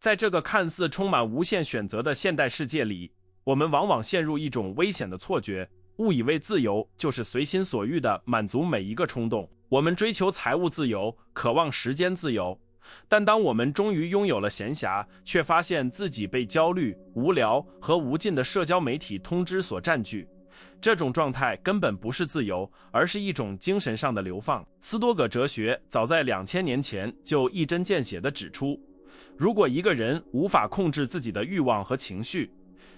在这个看似充满无限选择的现代世界里，我们往往陷入一种危险的错觉，误以为自由就是随心所欲地满足每一个冲动。我们追求财务自由，渴望时间自由，但当我们终于拥有了闲暇，却发现自己被焦虑、无聊和无尽的社交媒体通知所占据。这种状态根本不是自由，而是一种精神上的流放。斯多葛哲学早在2000年前就一针见血地指出，如果一个人无法控制自己的欲望和情绪，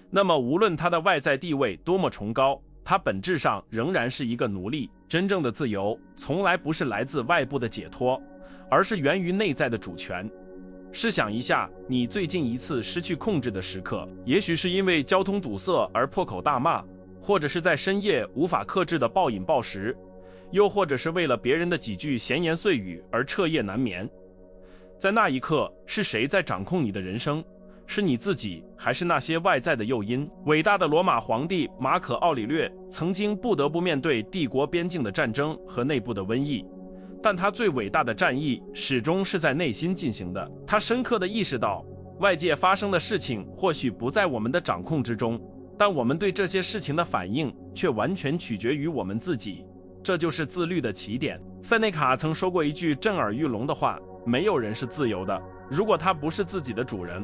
那么无论他的外在地位多么崇高，他本质上仍然是一个奴隶。真正的自由从来不是来自外部的解脱，而是源于内在的主权。试想一下，你最近一次失去控制的时刻，也许是因为交通堵塞而破口大骂，或者是在深夜无法克制的暴饮暴食，又或者是为了别人的几句闲言碎语而彻夜难眠。在那一刻，是谁在掌控你的人生？是你自己，还是那些外在的诱因？伟大的罗马皇帝马可·奥里略曾经不得不面对帝国边境的战争和内部的瘟疫，但他最伟大的战役始终是在内心进行的。他深刻地意识到，外界发生的事情或许不在我们的掌控之中，但我们对这些事情的反应却完全取决于我们自己。这就是自律的起点。塞内卡曾说过一句震耳欲聋的话：没有人是自由的，如果他不是自己的主人。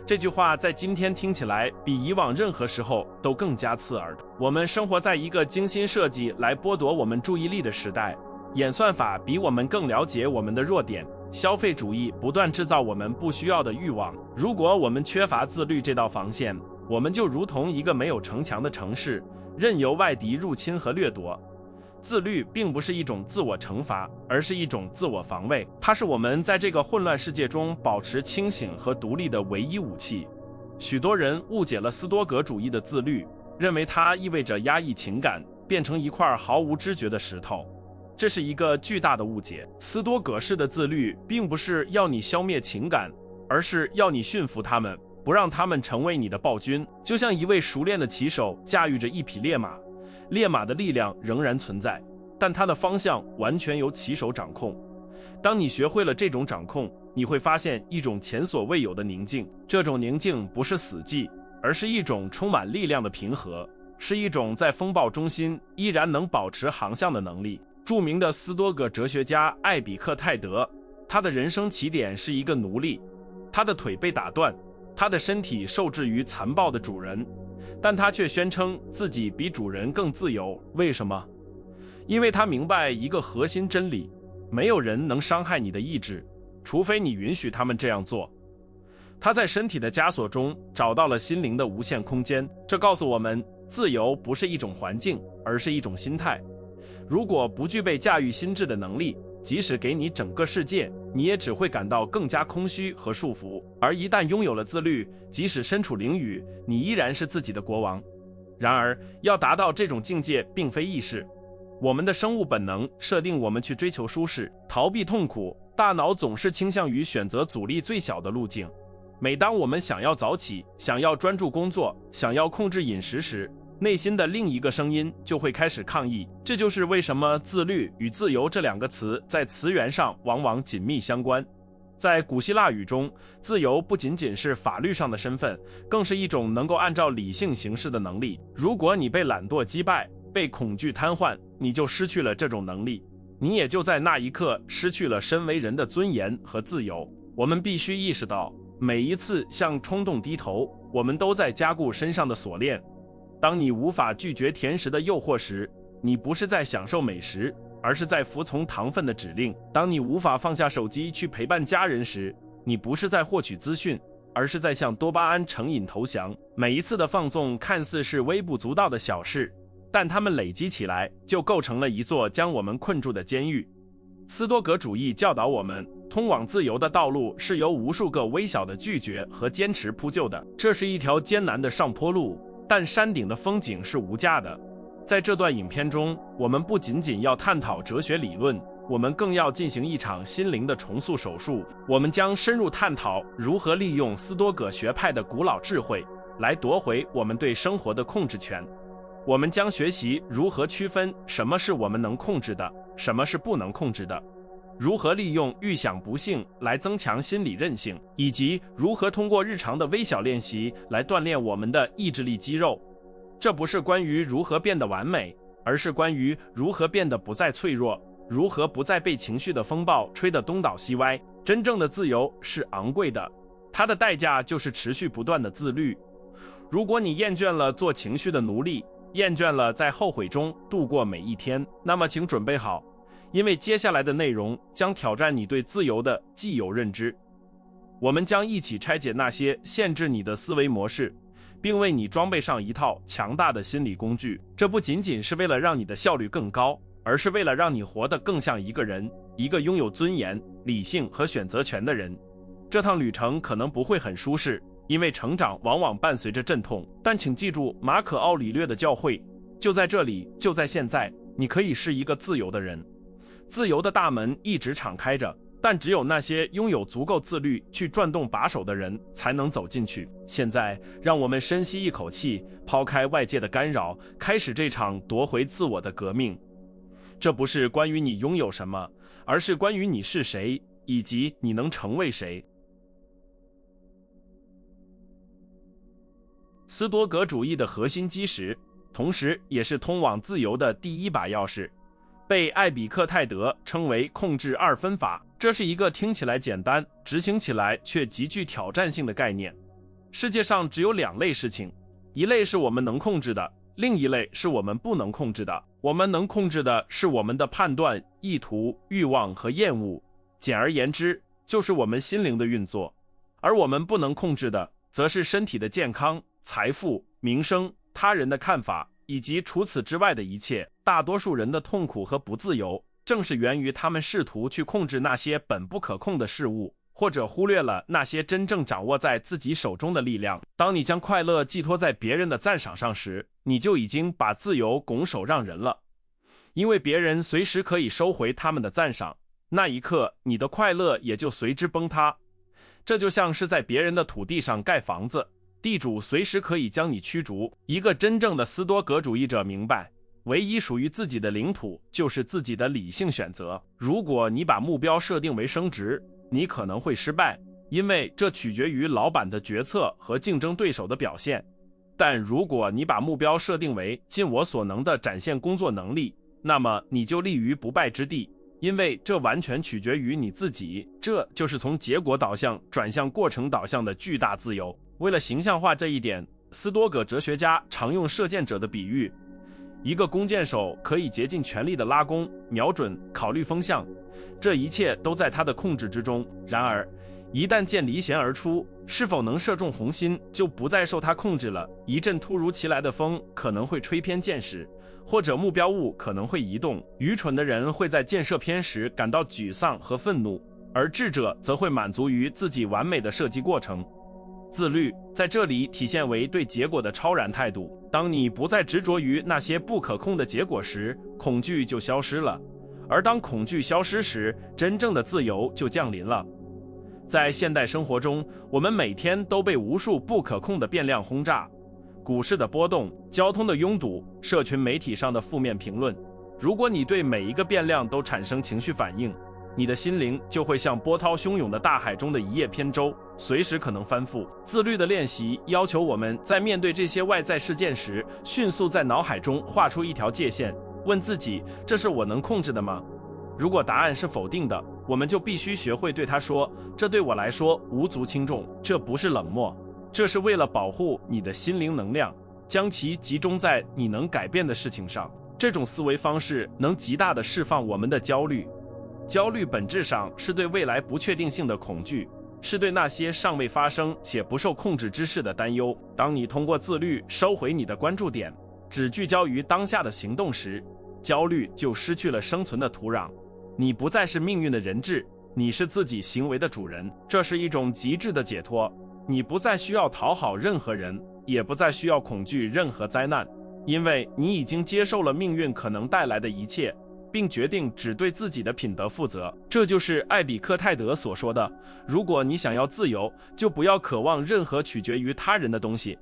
这句话在今天听起来比以往任何时候都更加刺耳。我们生活在一个精心设计来剥夺我们注意力的时代，演算法比我们更了解我们的弱点，消费主义不断制造我们不需要的欲望。如果我们缺乏自律这道防线，我们就如同一个没有城墙的城市，任由外敌入侵和掠夺。自律并不是一种自我惩罚，而是一种自我防卫，它是我们在这个混乱世界中保持清醒和独立的唯一武器。许多人误解了斯多葛主义的自律，认为它意味着压抑情感，变成一块毫无知觉的石头。这是一个巨大的误解。斯多葛式的自律并不是要你消灭情感，而是要你驯服他们，不让他们成为你的暴君。就像一位熟练的骑手驾驭着一匹烈马，烈马的力量仍然存在，但它的方向完全由骑手掌控。当你学会了这种掌控，你会发现一种前所未有的宁静。这种宁静不是死寂，而是一种充满力量的平和，是一种在风暴中心依然能保持航向的能力。著名的斯多葛哲学家艾比克泰德，他的人生起点是一个奴隶，他的腿被打断，他的身体受制于残暴的主人，但他却宣称自己比主人更自由。为什么？因为他明白一个核心真理：没有人能伤害你的意志，除非你允许他们这样做。他在身体的枷锁中找到了心灵的无限空间。这告诉我们，自由不是一种环境，而是一种心态。如果不具备驾驭心智的能力，即使给你整个世界，你也只会感到更加空虚和束缚。而一旦拥有了自律，即使身处囹圄，你依然是自己的国王。然而，要达到这种境界并非易事。我们的生物本能设定我们去追求舒适，逃避痛苦，大脑总是倾向于选择阻力最小的路径。每当我们想要早起，想要专注工作，想要控制饮食时，内心的另一个声音就会开始抗议。这就是为什么自律与自由这两个词在词源上往往紧密相关。在古希腊语中，自由不仅仅是法律上的身份，更是一种能够按照理性行事的能力。如果你被懒惰击败，被恐惧瘫痪，你就失去了这种能力，你也就在那一刻失去了身为人的尊严和自由。我们必须意识到，每一次向冲动低头，我们都在加固身上的锁链。当你无法拒绝甜食的诱惑时，你不是在享受美食，而是在服从糖分的指令。当你无法放下手机去陪伴家人时，你不是在获取资讯，而是在向多巴胺成瘾投降。每一次的放纵看似是微不足道的小事，但它们累积起来就构成了一座将我们困住的监狱。斯多葛主义教导我们，通往自由的道路是由无数个微小的拒绝和坚持铺就的。这是一条艰难的上坡路，但山顶的风景是无价的。在这段影片中，我们不仅仅要探讨哲学理论，我们更要进行一场心灵的重塑手术。我们将深入探讨如何利用斯多葛学派的古老智慧来夺回我们对生活的控制权。我们将学习如何区分什么是我们能控制的，什么是不能控制的。如何利用预想不幸来增强心理韧性，以及如何通过日常的微小练习来锻炼我们的意志力肌肉。这不是关于如何变得完美，而是关于如何变得不再脆弱，如何不再被情绪的风暴吹得东倒西歪。真正的自由是昂贵的，它的代价就是持续不断的自律。如果你厌倦了做情绪的奴隶，厌倦了在后悔中度过每一天，那么请准备好，因为接下来的内容将挑战你对自由的既有认知。我们将一起拆解那些限制你的思维模式，并为你装备上一套强大的心理工具。这不仅仅是为了让你的效率更高，而是为了让你活得更像一个人，一个拥有尊严、理性和选择权的人。这趟旅程可能不会很舒适，因为成长往往伴随着阵痛，但请记住马可·奥里略的教诲，就在这里，就在现在，你可以是一个自由的人。自由的大门一直敞开着，但只有那些拥有足够自律去转动把手的人才能走进去。现在，让我们深吸一口气，抛开外界的干扰，开始这场夺回自我的革命。这不是关于你拥有什么，而是关于你是谁，以及你能成为谁。斯多葛主义的核心基石，同时也是通往自由的第一把钥匙，被艾比克泰德称为控制二分法。这是一个听起来简单，执行起来却极具挑战性的概念。世界上只有两类事情，一类是我们能控制的，另一类是我们不能控制的。我们能控制的是我们的判断、意图、欲望和厌恶，简而言之，就是我们心灵的运作。而我们不能控制的，则是身体的健康、财富、名声、他人的看法，以及除此之外的一切。大多数人的痛苦和不自由，正是源于他们试图去控制那些本不可控的事物，或者忽略了那些真正掌握在自己手中的力量。当你将快乐寄托在别人的赞赏上时，你就已经把自由拱手让人了。因为别人随时可以收回他们的赞赏，那一刻你的快乐也就随之崩塌。这就像是在别人的土地上盖房子，地主随时可以将你驱逐。一个真正的斯多葛主义者明白，唯一属于自己的领土就是自己的理性选择。如果你把目标设定为升职，你可能会失败，因为这取决于老板的决策和竞争对手的表现。但如果你把目标设定为尽我所能地展现工作能力，那么你就立于不败之地，因为这完全取决于你自己。这就是从结果导向转向过程导向的巨大自由。为了形象化这一点，斯多葛哲学家常用射箭者的比喻，一个弓箭手可以竭尽全力地拉弓、瞄准、考虑风向，这一切都在他的控制之中。然而，一旦箭离弦而出，是否能射中红心就不再受他控制了。一阵突如其来的风可能会吹偏箭矢，或者目标物可能会移动。愚蠢的人会在箭射偏时感到沮丧和愤怒，而智者则会满足于自己完美的射击过程。自律在这里体现为对结果的超然态度。当你不再执着于那些不可控的结果时，恐惧就消失了，而当恐惧消失时，真正的自由就降临了。在现代生活中，我们每天都被无数不可控的变量轰炸，股市的波动、交通的拥堵、社群媒体上的负面评论。如果你对每一个变量都产生情绪反应，你的心灵就会像波涛汹涌的大海中的一叶扁舟，随时可能翻覆。自律的练习要求我们在面对这些外在事件时，迅速在脑海中画出一条界限，问自己：这是我能控制的吗？如果答案是否定的，我们就必须学会对他说：这对我来说无足轻重。这不是冷漠，这是为了保护你的心灵能量，将其集中在你能改变的事情上。这种思维方式能极大地释放我们的焦虑。焦虑本质上是对未来不确定性的恐惧，是对那些尚未发生且不受控制之事的担忧。当你通过自律收回你的关注点，只聚焦于当下的行动时，焦虑就失去了生存的土壤。你不再是命运的人质，你是自己行为的主人。这是一种极致的解脱。你不再需要讨好任何人，也不再需要恐惧任何灾难，因为你已经接受了命运可能带来的一切，并决定只对自己的品德负责。这就是艾比克泰德所说的：如果你想要自由，就不要渴望任何取决于他人的东西。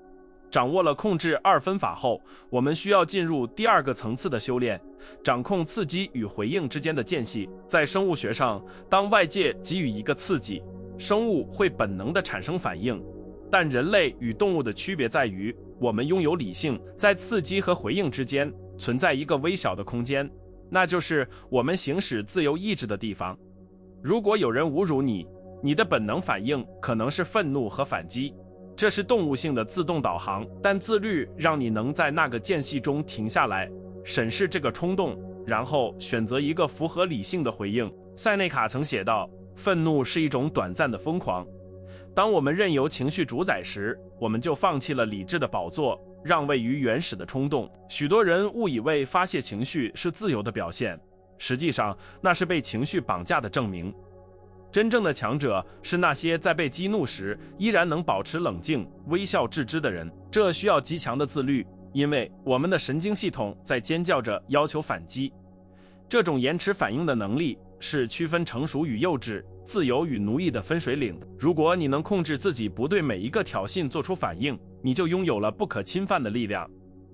掌握了控制二分法后，我们需要进入第二个层次的修炼，掌控刺激与回应之间的间隙。在生物学上，当外界给予一个刺激，生物会本能地产生反应，但人类与动物的区别在于，我们拥有理性，在刺激和回应之间存在一个微小的空间，那就是我们行使自由意志的地方。如果有人侮辱你，你的本能反应可能是愤怒和反击，这是动物性的自动导航，但自律让你能在那个间隙中停下来，审视这个冲动，然后选择一个符合理性的回应。塞内卡曾写道，愤怒是一种短暂的疯狂。当我们任由情绪主宰时，我们就放弃了理智的宝座，让位于原始的冲动。许多人误以为发泄情绪是自由的表现，实际上那是被情绪绑架的证明。真正的强者是那些在被激怒时依然能保持冷静、微笑置之的人。这需要极强的自律，因为我们的神经系统在尖叫着要求反击。这种延迟反应的能力是区分成熟与幼稚、自由与奴役的分水岭。如果你能控制自己不对每一个挑衅做出反应，你就拥有了不可侵犯的力量。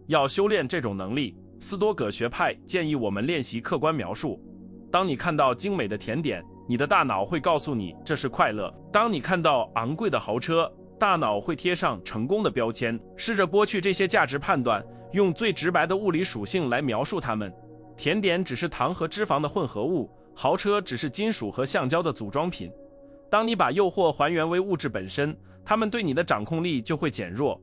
要修炼这种能力，斯多葛学派建议我们练习客观描述。当你看到精美的甜点，你的大脑会告诉你这是快乐。当你看到昂贵的豪车，大脑会贴上成功的标签。试着剥去这些价值判断，用最直白的物理属性来描述它们。甜点只是糖和脂肪的混合物，豪车只是金属和橡胶的组装品。当你把诱惑还原为物质本身，它们对你的掌控力就会减弱。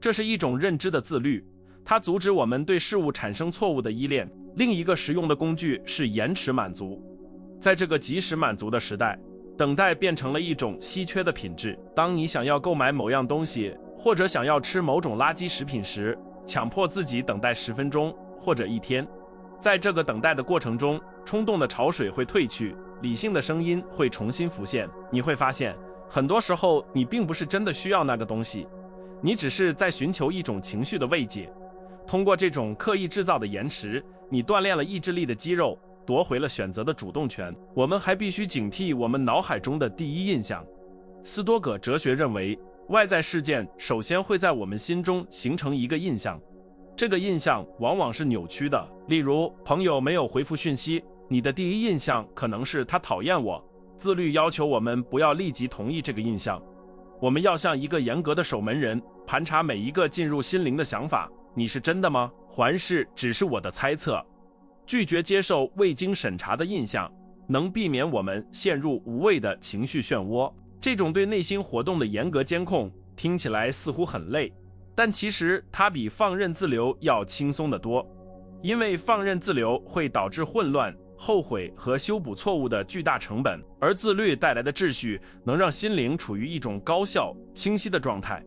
这是一种认知的自律，它阻止我们对事物产生错误的依恋。另一个实用的工具是延迟满足。在这个即时满足的时代，等待变成了一种稀缺的品质。当你想要购买某样东西，或者想要吃某种垃圾食品时，强迫自己等待10分钟或者1天。在这个等待的过程中，冲动的潮水会退去，理性的声音会重新浮现。你会发现，很多时候你并不是真的需要那个东西，你只是在寻求一种情绪的慰藉。通过这种刻意制造的延迟，你锻炼了意志力的肌肉，夺回了选择的主动权。我们还必须警惕我们脑海中的第一印象。斯多葛哲学认为，外在事件首先会在我们心中形成一个印象，这个印象往往是扭曲的。例如，朋友没有回复讯息，你的第一印象可能是他讨厌我。自律要求我们不要立即同意这个印象，我们要像一个严格的守门人，盘查每一个进入心灵的想法。你是真的吗？还是只是我的猜测？拒绝接受未经审查的印象，能避免我们陷入无谓的情绪漩涡。这种对内心活动的严格监控听起来似乎很累，但其实它比放任自流要轻松得多。因为放任自流会导致混乱、后悔和修补错误的巨大成本，而自律带来的秩序能让心灵处于一种高效、清晰的状态。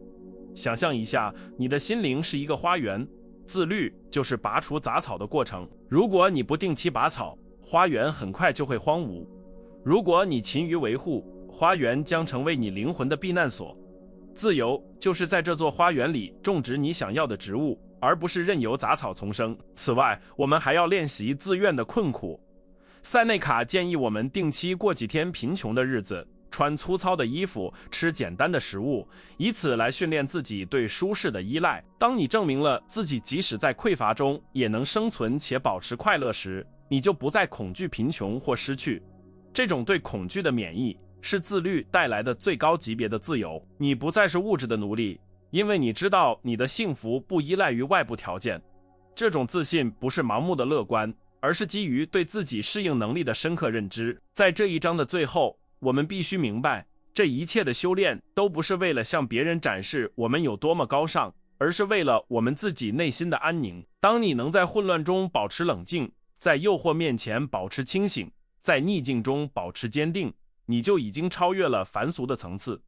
想象一下，你的心灵是一个花园，自律就是拔除杂草的过程。如果你不定期拔草，花园很快就会荒芜；如果你勤于维护，花园将成为你灵魂的避难所。自由就是在这座花园里种植你想要的植物，而不是任由杂草丛生。此外，我们还要练习自愿的困苦。塞内卡建议我们定期过几天贫穷的日子，穿粗糙的衣服，吃简单的食物，以此来训练自己对舒适的依赖。当你证明了自己即使在匮乏中也能生存且保持快乐时，你就不再恐惧贫穷或失去。这种对恐惧的免疫是自律带来的最高级别的自由。你不再是物质的奴隶，因为你知道你的幸福不依赖于外部条件。这种自信不是盲目的乐观，而是基于对自己适应能力的深刻认知。在这一章的最后，我们必须明白，这一切的修炼都不是为了向别人展示我们有多么高尚，而是为了我们自己内心的安宁。当你能在混乱中保持冷静，在诱惑面前保持清醒，在逆境中保持坚定，你就已经超越了凡俗的层次。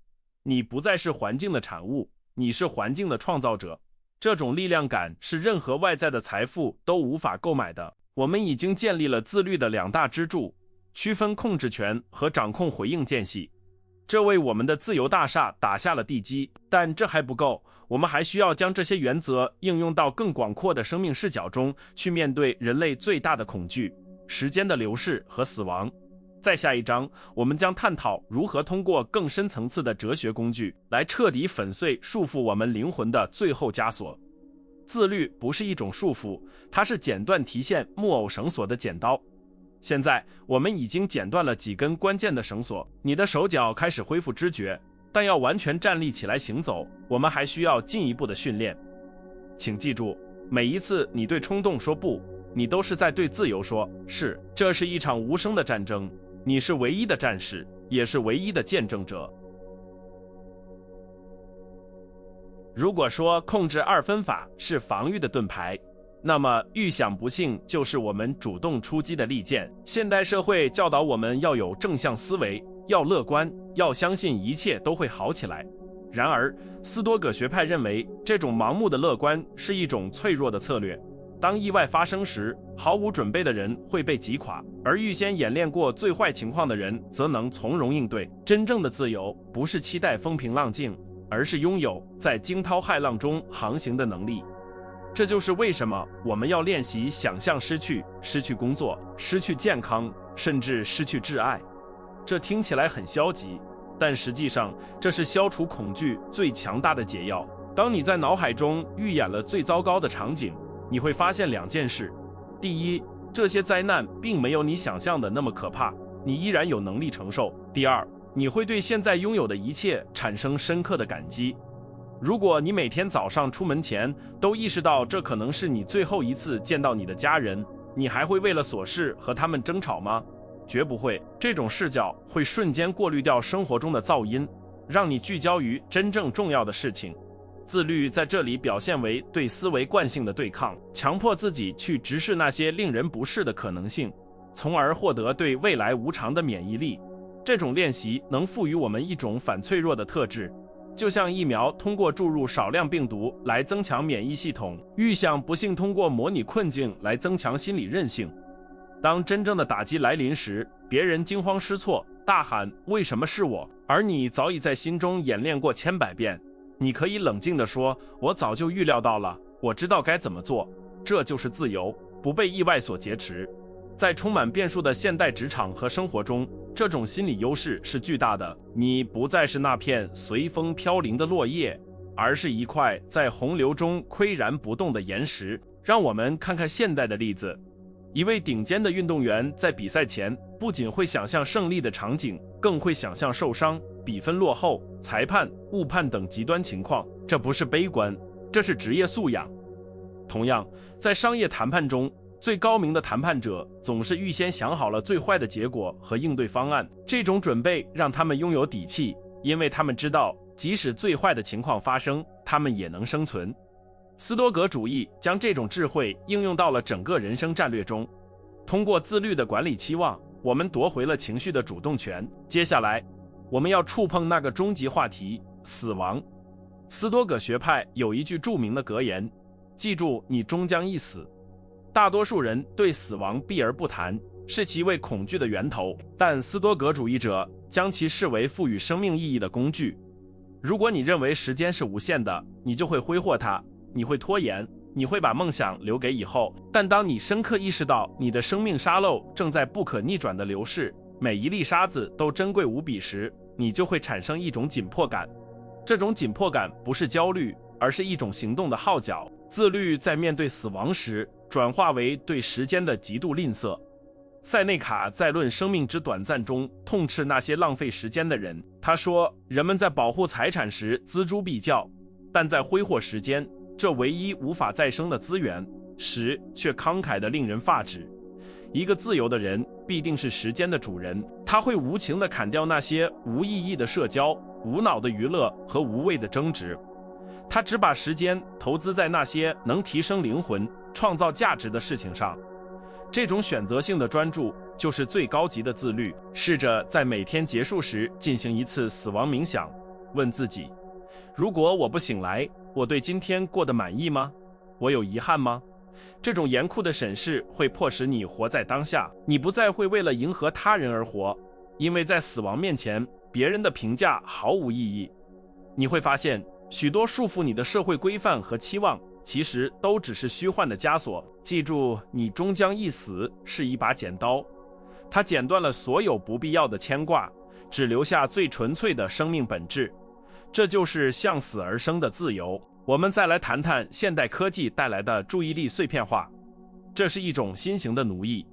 你不再是环境的产物，你是环境的创造者。这种力量感是任何外在的财富都无法购买的。我们已经建立了自律的2大支柱，区分控制权和掌控回应间隙，这为我们的自由大厦打下了地基。但这还不够，我们还需要将这些原则应用到更广阔的生命视角中，去面对人类最大的恐惧——时间的流逝和死亡。在下一章，我们将探讨如何通过更深层次的哲学工具来彻底粉碎束缚我们灵魂的最后枷锁。自律不是一种束缚，它是剪断提线木偶绳索的剪刀。现在我们已经剪断了几根关键的绳索，你的手脚开始恢复知觉，但要完全站立起来行走，我们还需要进一步的训练。请记住，每一次你对冲动说不，你都是在对自由说是。这是一场无声的战争，你是唯一的战士，也是唯一的见证者。如果说控制2分法是防御的盾牌，那么预想不幸就是我们主动出击的利剑。现代社会教导我们要有正向思维，要乐观，要相信一切都会好起来。然而，斯多葛学派认为，这种盲目的乐观是一种脆弱的策略。当意外发生时，毫无准备的人会被击垮，而预先演练过最坏情况的人则能从容应对。真正的自由不是期待风平浪静，而是拥有在惊涛骇浪中航行的能力。这就是为什么我们要练习想象失去工作，失去健康，甚至失去挚爱。这听起来很消极，但实际上这是消除恐惧最强大的解药。当你在脑海中预演了最糟糕的场景，你会发现2件事。第一，这些灾难并没有你想象的那么可怕，你依然有能力承受。第二，你会对现在拥有的一切产生深刻的感激。如果你每天早上出门前都意识到这可能是你最后一次见到你的家人，你还会为了琐事和他们争吵吗？绝不会。这种视角会瞬间过滤掉生活中的噪音，让你聚焦于真正重要的事情。自律在这里表现为对思维惯性的对抗，强迫自己去直视那些令人不适的可能性，从而获得对未来无常的免疫力。这种练习能赋予我们一种反脆弱的特质，就像疫苗通过注入少量病毒来增强免疫系统，预想不幸通过模拟困境来增强心理韧性。当真正的打击来临时，别人惊慌失措，大喊为什么是我，而你早已在心中演练过千百遍。你可以冷静地说，我早就预料到了，我知道该怎么做。这就是自由，不被意外所劫持。在充满变数的现代职场和生活中，这种心理优势是巨大的。你不再是那片随风飘零的落叶，而是一块在洪流中岿然不动的岩石。让我们看看现代的例子。一位顶尖的运动员在比赛前不仅会想象胜利的场景，更会想象受伤、比分落后、裁判误判等极端情况。这不是悲观，这是职业素养。同样，在商业谈判中，最高明的谈判者总是预先想好了最坏的结果和应对方案。这种准备让他们拥有底气，因为他们知道，即使最坏的情况发生，他们也能生存。斯多葛主义将这种智慧应用到了整个人生战略中。通过自律的管理期望，我们夺回了情绪的主动权。接下来，我们要触碰那个终极话题——死亡。斯多葛学派有一句著名的格言：记住，你终将一死。大多数人对死亡避而不谈，是其为恐惧的源头，但斯多葛主义者将其视为赋予生命意义的工具。如果你认为时间是无限的，你就会挥霍它，你会拖延，你会把梦想留给以后。但当你深刻意识到你的生命沙漏正在不可逆转的流逝，每一粒沙子都珍贵无比时，你就会产生一种紧迫感。这种紧迫感不是焦虑，而是一种行动的号角。自律在面对死亡时，转化为对时间的极度吝啬。塞内卡在《论生命之短暂》中痛斥那些浪费时间的人。他说，人们在保护财产时锱铢必较，但在挥霍时间，这唯一无法再生的资源时，却慷慨得令人发指。一个自由的人必定是时间的主人，他会无情地砍掉那些无意义的社交、无脑的娱乐和无谓的争执。他只把时间投资在那些能提升灵魂、创造价值的事情上。这种选择性的专注就是最高级的自律。试着在每天结束时进行一次死亡冥想，问自己：如果我不醒来，我对今天过得满意吗？我有遗憾吗？这种严酷的审视会迫使你活在当下，你不再会为了迎合他人而活，因为在死亡面前，别人的评价毫无意义。你会发现，许多束缚你的社会规范和期望，其实都只是虚幻的枷锁。记住，你终将一死是一把剪刀，它剪断了所有不必要的牵挂，只留下最纯粹的生命本质。这就是向死而生的自由。我们再来谈谈现代科技带来的注意力碎片化，这是一种新型的奴役。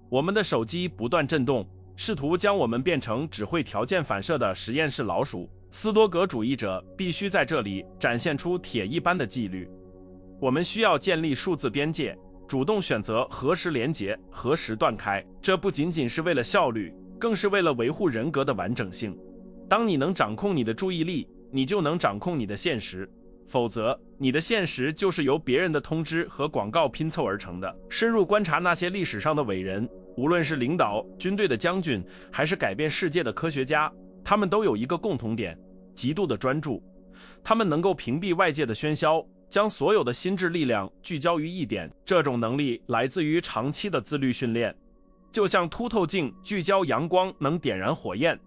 我们的手机不断震动，试图将我们变成只会条件反射的实验室老鼠。斯多葛主义者必须在这里展现出铁一般的纪律。我们需要建立数字边界，主动选择何时连结，何时断开。这不仅仅是为了效率，更是为了维护人格的完整性。当你能掌控你的注意力，你就能掌控你的现实。否则，你的现实就是由别人的通知和广告拼凑而成的。深入观察那些历史上的伟人，无论是领导军队的将军，还是改变世界的科学家，他们都有一个共同点：极度的专注。他们能够屏蔽外界的喧嚣，将所有的心智力量聚焦于一点。这种能力来自于长期的自律训练，就像凸透镜聚焦阳光能点燃火焰，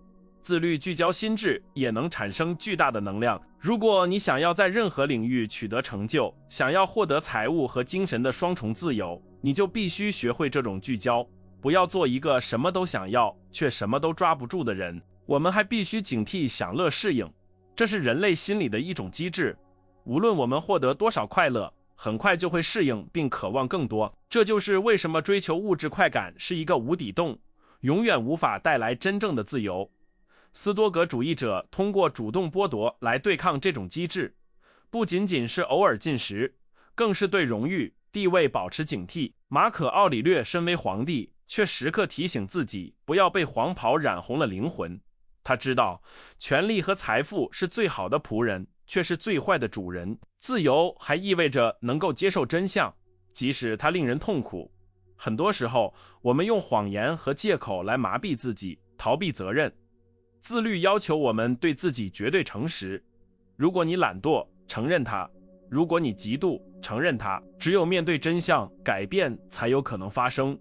自律聚焦心智也能产生巨大的能量。如果你想要在任何领域取得成就，想要获得财务和精神的双重自由，你就必须学会这种聚焦。不要做一个什么都想要却什么都抓不住的人。我们还必须警惕享乐适应，这是人类心理的一种机制。无论我们获得多少快乐，很快就会适应并渴望更多。这就是为什么追求物质快感是一个无底洞，永远无法带来真正的自由。斯多葛主义者通过主动剥夺来对抗这种机制，不仅仅是偶尔进食，更是对荣誉、地位保持警惕。马可·奥里略身为皇帝，却时刻提醒自己不要被黄袍染红了灵魂。他知道，权力和财富是最好的仆人，却是最坏的主人。自由还意味着能够接受真相，即使它令人痛苦。很多时候，我们用谎言和借口来麻痹自己，逃避责任。自律要求我们对自己绝对诚实。如果你懒惰，承认它；如果你嫉妒，承认它。只有面对真相，改变才有可能发生。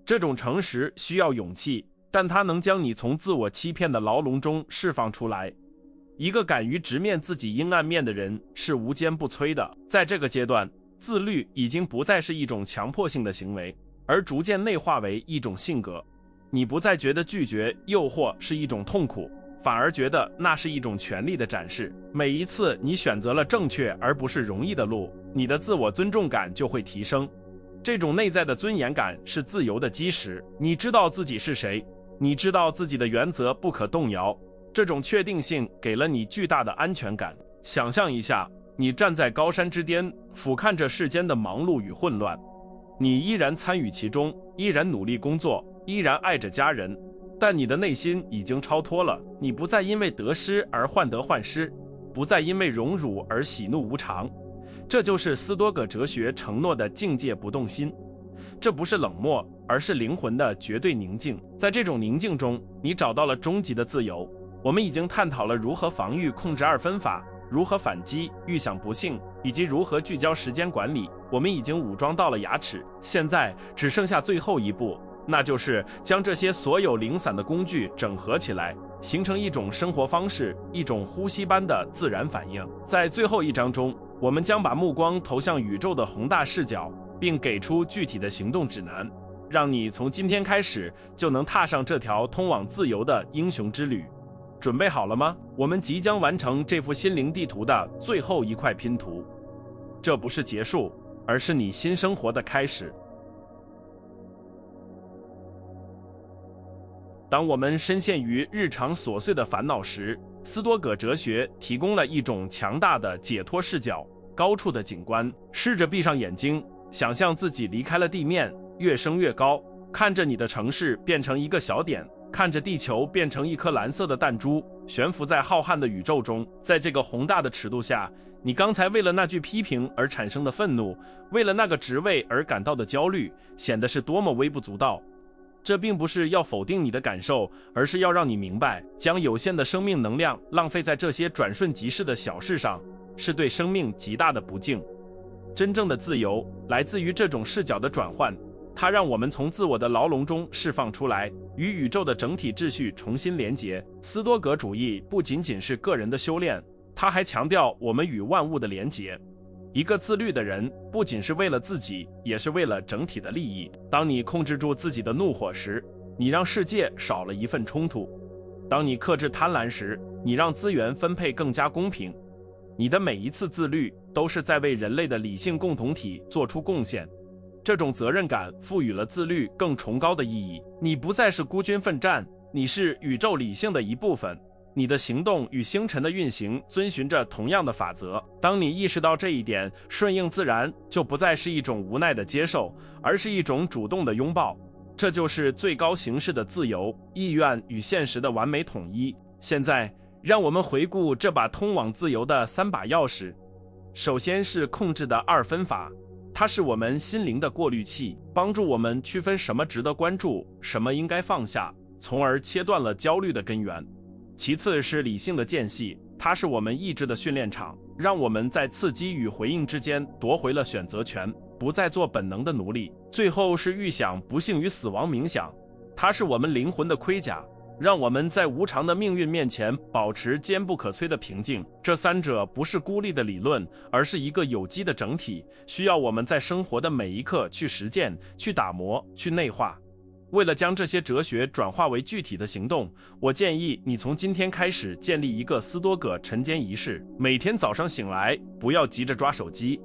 这种诚实需要勇气，但它能将你从自我欺骗的牢笼中释放出来。一个敢于直面自己阴暗面的人是无坚不摧的。在这个阶段，自律已经不再是一种强迫性的行为，而逐渐内化为一种性格。你不再觉得拒绝诱惑是一种痛苦，反而觉得那是一种权利的展示。每一次你选择了正确而不是容易的路，你的自我尊重感就会提升。这种内在的尊严感是自由的基石。你知道自己是谁，你知道自己的原则不可动摇，这种确定性给了你巨大的安全感。想象一下，你站在高山之巅，俯瞰着世间的忙碌与混乱，你依然参与其中，依然努力工作，依然爱着家人，但你的内心已经超脱了。你不再因为得失而患得患失，不再因为荣辱而喜怒无常。这就是斯多葛哲学承诺的境界不动心。这不是冷漠，而是灵魂的绝对宁静。在这种宁静中，你找到了终极的自由。我们已经探讨了如何防御控制二分法，如何反击预想不幸，以及如何聚焦时间管理。我们已经武装到了牙齿，现在只剩下最后一步，那就是将这些所有零散的工具整合起来，形成一种生活方式，一种呼吸般的自然反应。在最后一章中，我们将把目光投向宇宙的宏大视角，并给出具体的行动指南，让你从今天开始就能踏上这条通往自由的英雄之旅。准备好了吗？我们即将完成这幅心灵地图的最后一块拼图。这不是结束，而是你新生活的开始。当我们深陷于日常琐碎的烦恼时，斯多葛哲学提供了一种强大的解脱视角，高处的景观。试着闭上眼睛，想象自己离开了地面，越升越高，看着你的城市变成一个小点，看着地球变成一颗蓝色的弹珠，悬浮在浩瀚的宇宙中。在这个宏大的尺度下，你刚才为了那句批评而产生的愤怒，为了那个职位而感到的焦虑，显得是多么微不足道。这并不是要否定你的感受，而是要让你明白，将有限的生命能量浪费在这些转瞬即逝的小事上，是对生命极大的不敬。真正的自由来自于这种视角的转换，它让我们从自我的牢笼中释放出来，与宇宙的整体秩序重新连结。斯多葛主义不仅仅是个人的修炼，它还强调我们与万物的连结。一个自律的人不仅是为了自己，也是为了整体的利益。当你控制住自己的怒火时，你让世界少了一份冲突；当你克制贪婪时，你让资源分配更加公平。你的每一次自律都是在为人类的理性共同体做出贡献。这种责任感赋予了自律更崇高的意义。你不再是孤军奋战，你是宇宙理性的一部分。你的行动与星辰的运行遵循着同样的法则。当你意识到这一点，顺应自然就不再是一种无奈的接受，而是一种主动的拥抱。这就是最高形式的自由，意愿与现实的完美统一。现在，让我们回顾这把通往自由的3把钥匙。首先是控制的2分法，它是我们心灵的过滤器，帮助我们区分什么值得关注，什么应该放下，从而切断了焦虑的根源。其次是理性的间隙，它是我们意志的训练场，让我们在刺激与回应之间夺回了选择权，不再做本能的奴隶。最后是预想不幸与死亡冥想，它是我们灵魂的盔甲，让我们在无常的命运面前保持坚不可摧的平静。这3者不是孤立的理论，而是一个有机的整体，需要我们在生活的每一刻去实践、去打磨、去内化。为了将这些哲学转化为具体的行动，我建议你从今天开始建立一个斯多葛晨间仪式。每天早上醒来，不要急着抓手机，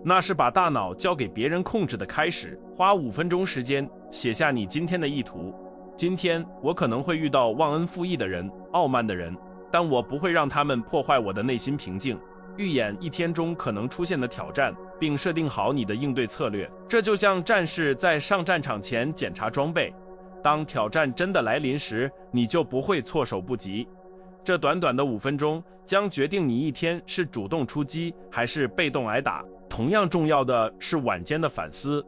那是把大脑交给别人控制的开始。花5分钟时间写下你今天的意图。今天我可能会遇到忘恩负义的人、傲慢的人，但我不会让他们破坏我的内心平静。预演一天中可能出现的挑战，并设定好你的应对策略。这就像战士在上战场前检查装备，当挑战真的来临时，你就不会措手不及。这短短的5分钟将决定你一天是主动出击还是被动挨打。同样重要的是晚间的反思，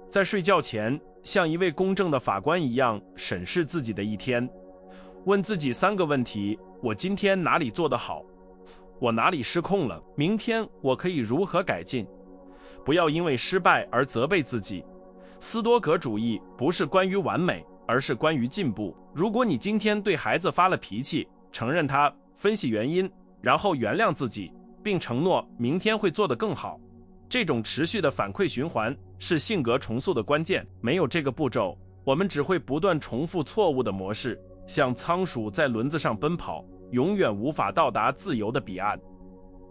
在睡觉前像一位公正的法官一样审视自己的一天，问自己3个问题：我今天哪里做得好？我哪里失控了？明天我可以如何改进？不要因为失败而责备自己。斯多葛主义不是关于完美，而是关于进步。如果你今天对孩子发了脾气，承认他，分析原因，然后原谅自己，并承诺明天会做得更好，这种持续的反馈循环是性格重塑的关键。没有这个步骤，我们只会不断重复错误的模式，像仓鼠在轮子上奔跑，永远无法到达自由的彼岸。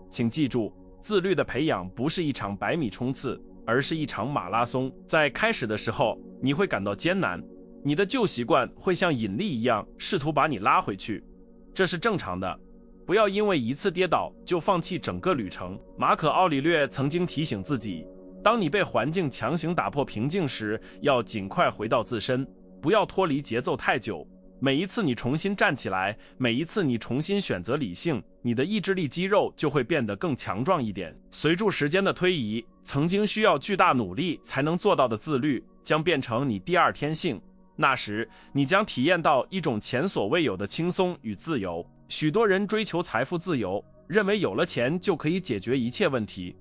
请记住，自律的培养不是一场100米冲刺，而是一场马拉松。在开始的时候，你会感到艰难，你的旧习惯会像引力一样试图把你拉回去，这是正常的。不要因为一次跌倒就放弃整个旅程。马可·奥里略曾经提醒自己，当你被环境强行打破平静时，要尽快回到自身，不要脱离节奏太久。每一次你重新站起来，每一次你重新选择理性，你的意志力肌肉就会变得更强壮一点。随着时间的推移，曾经需要巨大努力才能做到的自律，将变成你第二天性。那时，你将体验到一种前所未有的轻松与自由。许多人追求财富自由，认为有了钱就可以解决一切问题。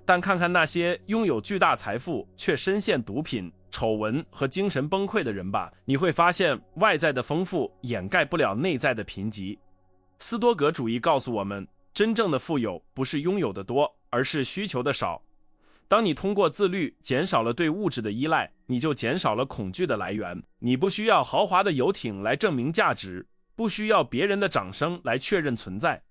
但看看那些拥有巨大财富却深陷毒品、丑闻和精神崩溃的人吧，你会发现外在的丰富掩盖不了内在的贫瘠。斯多葛主义告诉我们，真正的富有不是拥有的多，而是需求的少。当你通过自律减少了对物质的依赖，你就减少了恐惧的来源。你不需要豪华的游艇来证明价值，不需要别人的掌声来确认存在。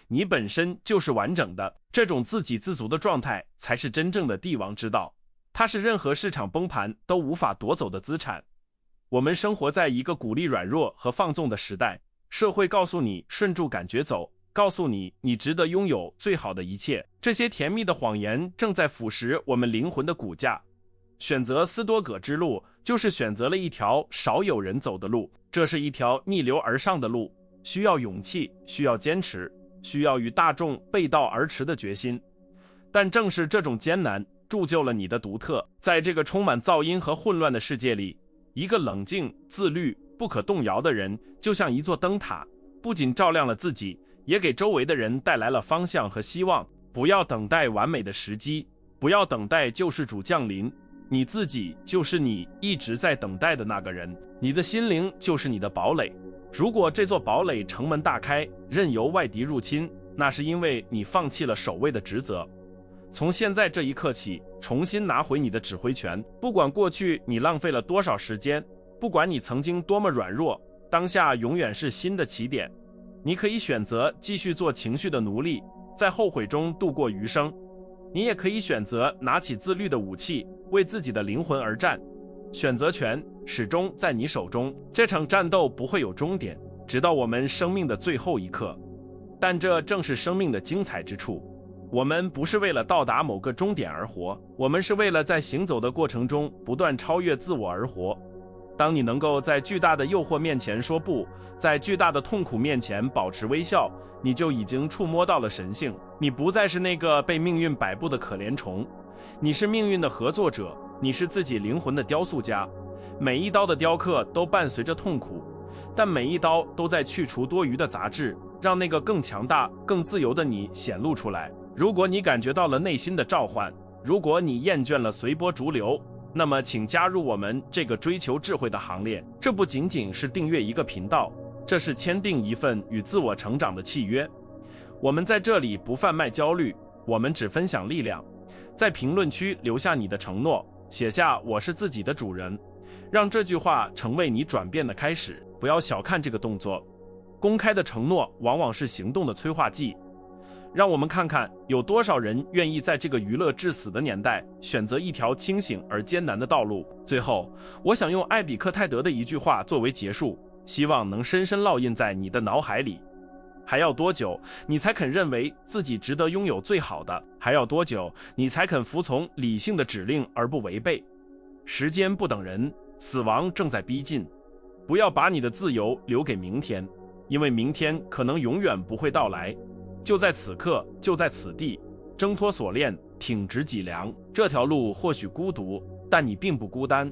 你本身就是完整的，这种自给自足的状态才是真正的帝王之道。它是任何市场崩盘都无法夺走的资产。我们生活在一个鼓励软弱和放纵的时代，社会告诉你顺住感觉走，告诉你你值得拥有最好的一切。这些甜蜜的谎言正在腐蚀我们灵魂的骨架。选择斯多葛之路，就是选择了一条少有人走的路。这是一条逆流而上的路，需要勇气，需要坚持，需要与大众背道而驰的决心。但正是这种艰难铸就了你的独特。在这个充满噪音和混乱的世界里，一个冷静、自律、不可动摇的人，就像一座灯塔，不仅照亮了自己，也给周围的人带来了方向和希望。不要等待完美的时机，不要等待救世主降临，你自己就是你一直在等待的那个人。你的心灵就是你的堡垒。如果这座堡垒城门大开，任由外敌入侵，那是因为你放弃了守卫的职责。从现在这一刻起，重新拿回你的指挥权。不管过去你浪费了多少时间，不管你曾经多么软弱，当下永远是新的起点。你可以选择继续做情绪的奴隶，在后悔中度过余生。你也可以选择拿起自律的武器，为自己的灵魂而战。选择权始终在你手中，这场战斗不会有终点，直到我们生命的最后一刻。但这正是生命的精彩之处。我们不是为了到达某个终点而活，我们是为了在行走的过程中不断超越自我而活。当你能够在巨大的诱惑面前说不，在巨大的痛苦面前保持微笑，你就已经触摸到了神性。你不再是那个被命运摆布的可怜虫，你是命运的合作者，你是自己灵魂的雕塑家。每一刀的雕刻都伴随着痛苦，但每一刀都在去除多余的杂质，让那个更强大、更自由的你显露出来。如果你感觉到了内心的召唤，如果你厌倦了随波逐流，那么请加入我们这个追求智慧的行列。这不仅仅是订阅一个频道，这是签订一份与自我成长的契约。我们在这里不贩卖焦虑，我们只分享力量。在评论区留下你的承诺，写下我是自己的主人，让这句话成为你转变的开始。不要小看这个动作，公开的承诺往往是行动的催化剂。让我们看看有多少人愿意在这个娱乐至死的年代选择一条清醒而艰难的道路。最后，我想用艾比克泰德的一句话作为结束，希望能深深烙印在你的脑海里。还要多久你才肯认为自己值得拥有最好的？还要多久你才肯服从理性的指令而不违背？时间不等人，死亡正在逼近。不要把你的自由留给明天，因为明天可能永远不会到来。就在此刻，就在此地，挣脱锁链，挺直脊梁。这条路或许孤独，但你并不孤单，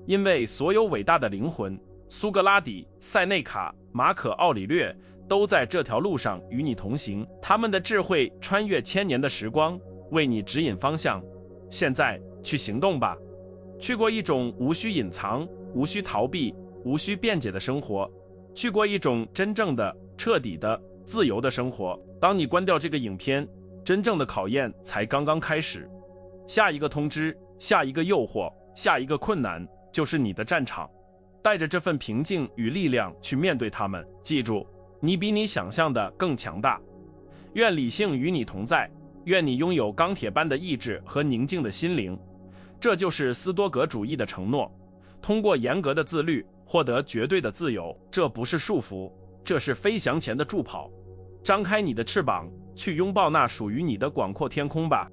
因为所有伟大的灵魂，苏格拉底、塞内卡、马可·奥里略都在这条路上与你同行。他们的智慧穿越千年的时光，为你指引方向。现在去行动吧，去过一种无需隐藏、无需逃避、无需辩解的生活，去过一种真正的、彻底的、自由的生活。当你关掉这个影片，真正的考验才刚刚开始。下一个通知，下一个诱惑，下一个困难，就是你的战场。带着这份平静与力量去面对他们。记住，你比你想象的更强大。愿理性与你同在，愿你拥有钢铁般的意志和宁静的心灵。这就是斯多葛主义的承诺，通过严格的自律获得绝对的自由。这不是束缚，这是飞翔前的助跑。张开你的翅膀，去拥抱那属于你的广阔天空吧。